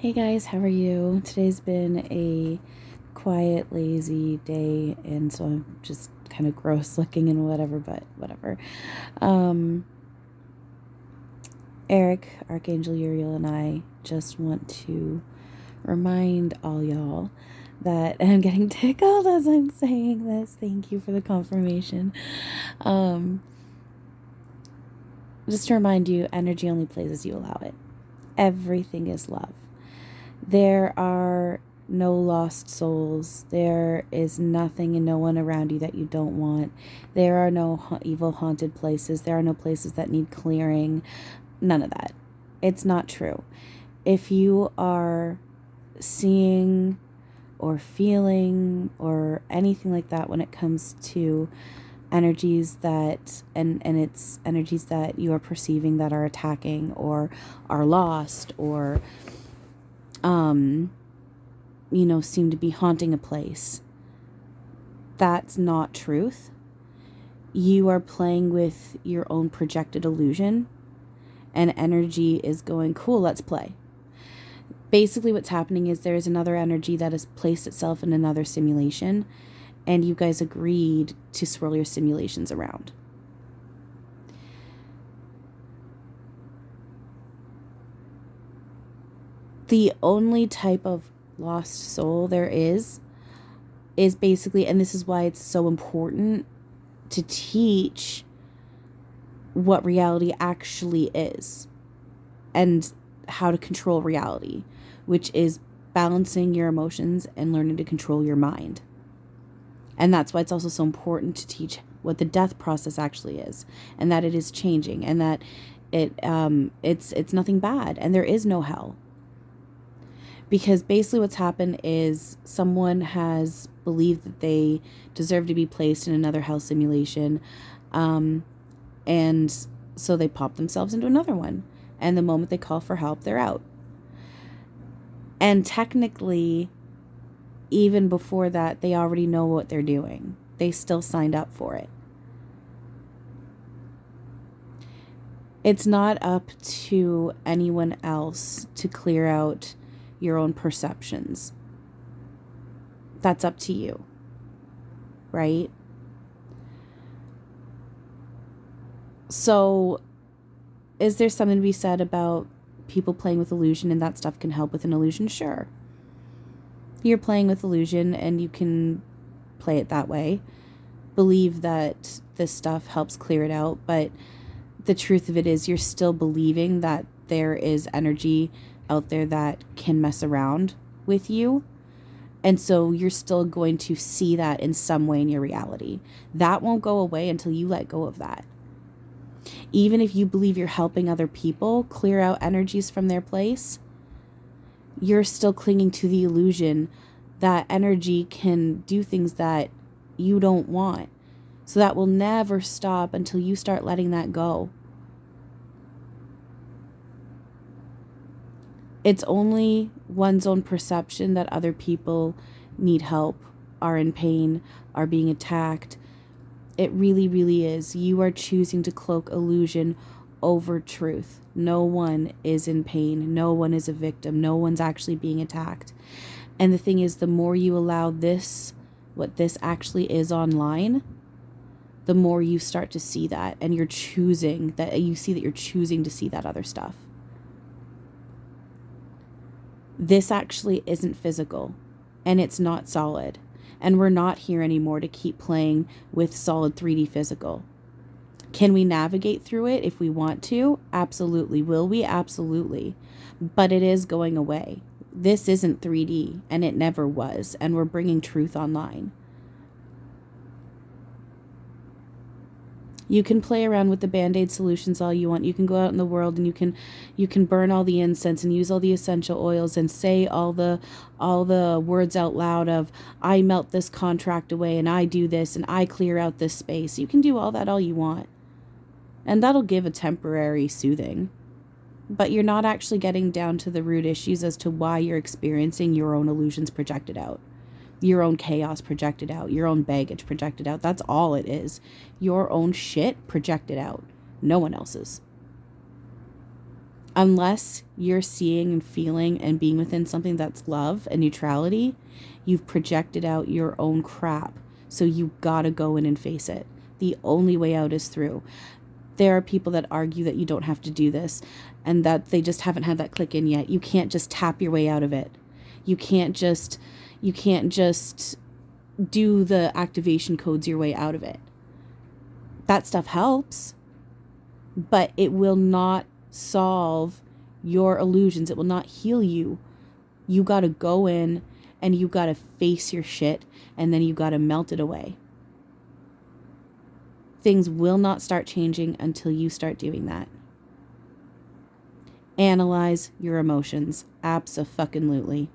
Hey guys, how are you? Today's been a quiet, lazy day, and so I'm just kind of gross looking and whatever, but whatever. Um, Eric, Archangel Uriel, and I just want to remind all y'all that and I'm getting tickled as I'm saying this. Thank you for the confirmation. Um, just to remind you, energy only plays as you allow it. Everything is love. There are no lost souls. There is nothing and no one around you that you don't want. There are no evil haunted places. There are no places that need clearing. None of that. It's not true. If you are seeing or feeling or anything like that when it comes to energies that and it's energies that you are perceiving that are attacking or are lost or seem to be haunting a place, that's not truth. You are playing with your own projected illusion, and energy is going, cool, let's play. Basically what's happening is there is another energy that has placed itself in another simulation, and you guys agreed to swirl your simulations around. The only type of lost soul there is basically, and this is why it's so important to teach what reality actually is and how to control reality, which is balancing your emotions and learning to control your mind. And that's why it's also so important to teach what the death process actually is, and that it is changing, and that it's nothing bad, and there is no hell. Because basically what's happened is someone has believed that they deserve to be placed in another hell simulation. And so they pop themselves into another one. And the moment they call for help, they're out. And technically, even before that, they already know what they're doing. They still signed up for it. It's not up to anyone else to clear out your own perceptions. That's up to you, right? So, is there something to be said about people playing with illusion and that stuff can help with an illusion? Sure. You're playing with illusion and you can play it that way. Believe that this stuff helps clear it out, but the truth of it is you're still believing that there is energy out there that can mess around with you. And so you're still going to see that in some way in your reality. That won't go away until you let go of that. Even if you believe you're helping other people clear out energies from their place, you're still clinging to the illusion that energy can do things that you don't want. So that will never stop until you start letting that go. It's only one's own perception that other people need help, are in pain, are being attacked. It really, really is. You are choosing to cloak illusion over truth. No one is in pain. No one is a victim. No one's actually being attacked. And the thing is, the more you allow this, what this actually is online, the more you start to see that, and you're choosing that, you see that you're choosing to see that other stuff. This actually isn't physical, and it's not solid. And we're not here anymore to keep playing with solid 3D physical. Can we navigate through it if we want to? Absolutely. Will we? Absolutely. But it is going away. This isn't 3D, and it never was, and we're bringing truth online. You can play around with the Band-Aid solutions all you want. You can go out in the world and you can burn all the incense and use all the essential oils and say all the words out loud of, I melt this contract away and I do this and I clear out this space. You can do all that all you want. And that'll give a temporary soothing. But you're not actually getting down to the root issues as to why you're experiencing your own illusions projected out. Your own chaos projected out, your own baggage projected out. That's all it is. Your own shit projected out. No one else's. Unless you're seeing and feeling and being within something that's love and neutrality, you've projected out your own crap. So you gotta go in and face it. The only way out is through. There are people that argue that you don't have to do this and that they just haven't had that click in yet. You can't just tap your way out of it. You can't just do the activation codes your way out of it. That stuff helps, but it will not solve your illusions. It will not heal you. You got to go in and you got to face your shit, and then you got to melt it away. Things will not start changing until you start doing that. Analyze your emotions. Abso-fucking-lutely.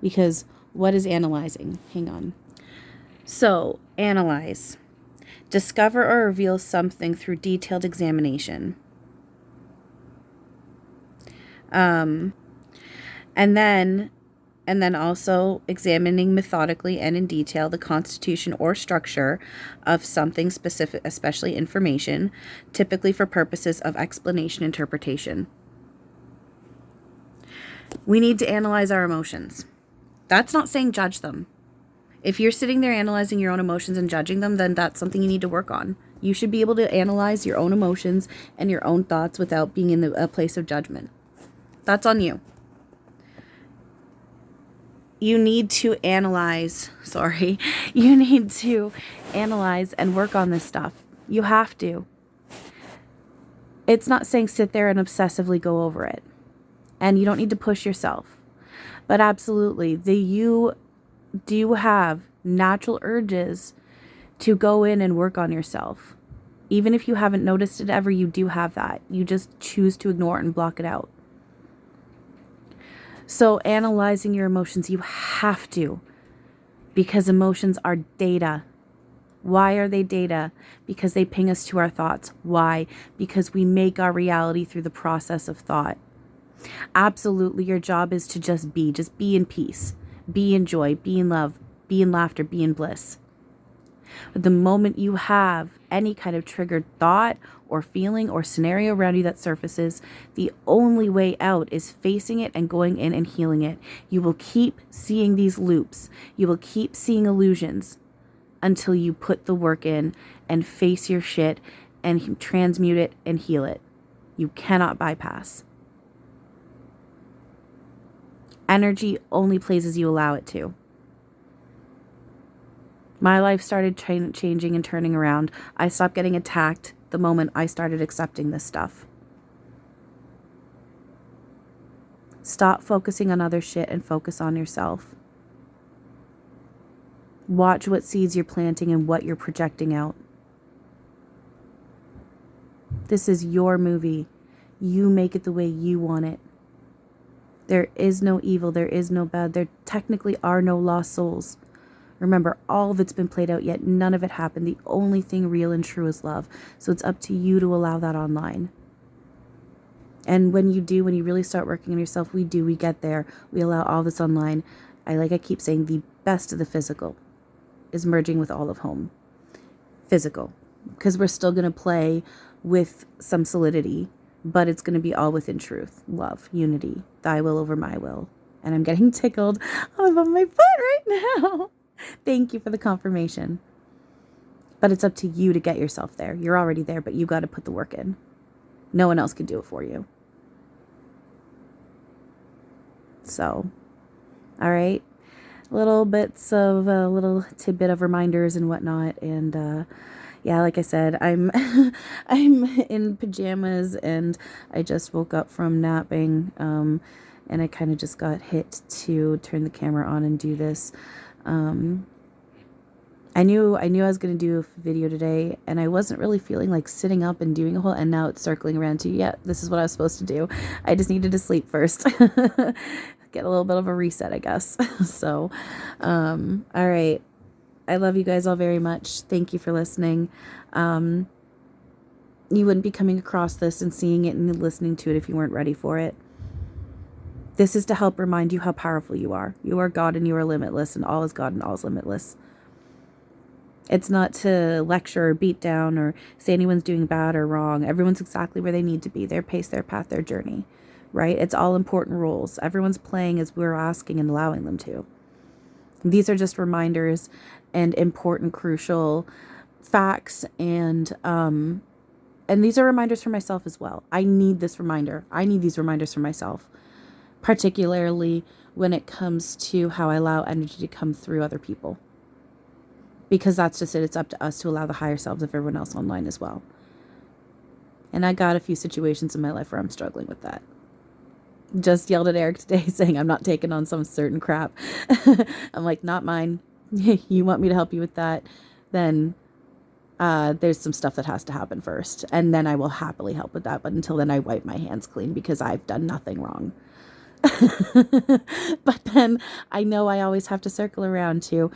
Because what is analyzing? Hang on. So, analyze. Discover or reveal something through detailed examination. And then also examining methodically and in detail the constitution or structure of something specific, especially information, typically for purposes of explanation interpretation. We need to analyze our emotions. That's not saying judge them. If you're sitting there analyzing your own emotions and judging them, then that's something you need to work on. You should be able to analyze your own emotions and your own thoughts without being in a place of judgment. That's on you. You need to analyze and work on this stuff. You have to. It's not saying sit there and obsessively go over it. And you don't need to push yourself. But absolutely, you do have natural urges to go in and work on yourself. Even if you haven't noticed it ever, you do have that. You just choose to ignore it and block it out. So analyzing your emotions, you have to, because emotions are data. Why are they data? Because they ping us to our thoughts. Why? Because we make our reality through the process of thought. Absolutely, your job is to just be in peace, be in joy, be in love, be in laughter, be in bliss. But the moment you have any kind of triggered thought or feeling or scenario around you that surfaces, the only way out is facing it and going in and healing it. You will keep seeing these loops. You will keep seeing illusions until you put the work in and face your shit and transmute it and heal it. You cannot bypass. Energy only plays as you allow it to. My life started changing and turning around. I stopped getting attacked the moment I started accepting this stuff. Stop focusing on other shit and focus on yourself. Watch what seeds you're planting and what you're projecting out. This is your movie. You make it the way you want it. There is no evil. There is no bad. There technically are no lost souls. Remember, all of it's been played out, yet none of it happened. The only thing real and true is love. So it's up to you to allow that online. And when you really start working on yourself, we get there. We allow all this online. I keep saying, the best of the physical is merging with all of home. Physical. Because we're still going to play with some solidity, but it's going to be all within truth, love, unity, thy will over my will. And I'm getting tickled all above my foot right now. Thank you for the confirmation. But it's up to you to get yourself there. You're already there, but you got to put the work in. No one else can do it for you. So, all right. Little bits of a little tidbit of reminders and whatnot. And yeah, like I said, I'm in pajamas and I just woke up from napping. And I kind of just got hit to turn the camera on and do this. I knew I was going to do a video today, and I wasn't really feeling like sitting up and doing a whole, and now it's circling around to, yeah, this is what I was supposed to do. I just needed to sleep first. Get a little bit of a reset, I guess. So, all right. I love you guys all very much. Thank you for listening. You wouldn't be coming across this and seeing it and listening to it if you weren't ready for it. This is to help remind you how powerful you are. You are God and you are limitless, and all is God and all is limitless. It's not to lecture or beat down or say anyone's doing bad or wrong. Everyone's exactly where they need to be, their pace, their path, their journey, right? It's all important rules. Everyone's playing as we're asking and allowing them to. These are just reminders and important, crucial facts, and these are reminders for myself as well. I need this reminder. I need these reminders for myself, particularly when it comes to how I allow energy to come through other people. Because that's just it. It's up to us to allow the higher selves of everyone else online as well. And I got a few situations in my life where I'm struggling with that. Just yelled at Eric today saying I'm not taking on some certain crap. I'm like, not mine. You want me to help you with that? Then there's some stuff that has to happen first. And then I will happily help with that. But until then, I wipe my hands clean because I've done nothing wrong. But then I know I always have to circle around to,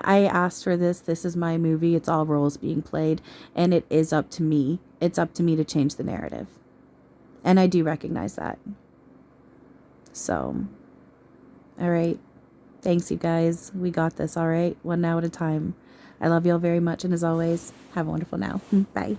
I asked for this. This is my movie. It's all roles being played. And it is up to me. It's up to me to change the narrative. And I do recognize that. So, all right. Thanks, you guys. We got this, all right? One now at a time. I love y'all very much. And as always, have a wonderful now. Bye.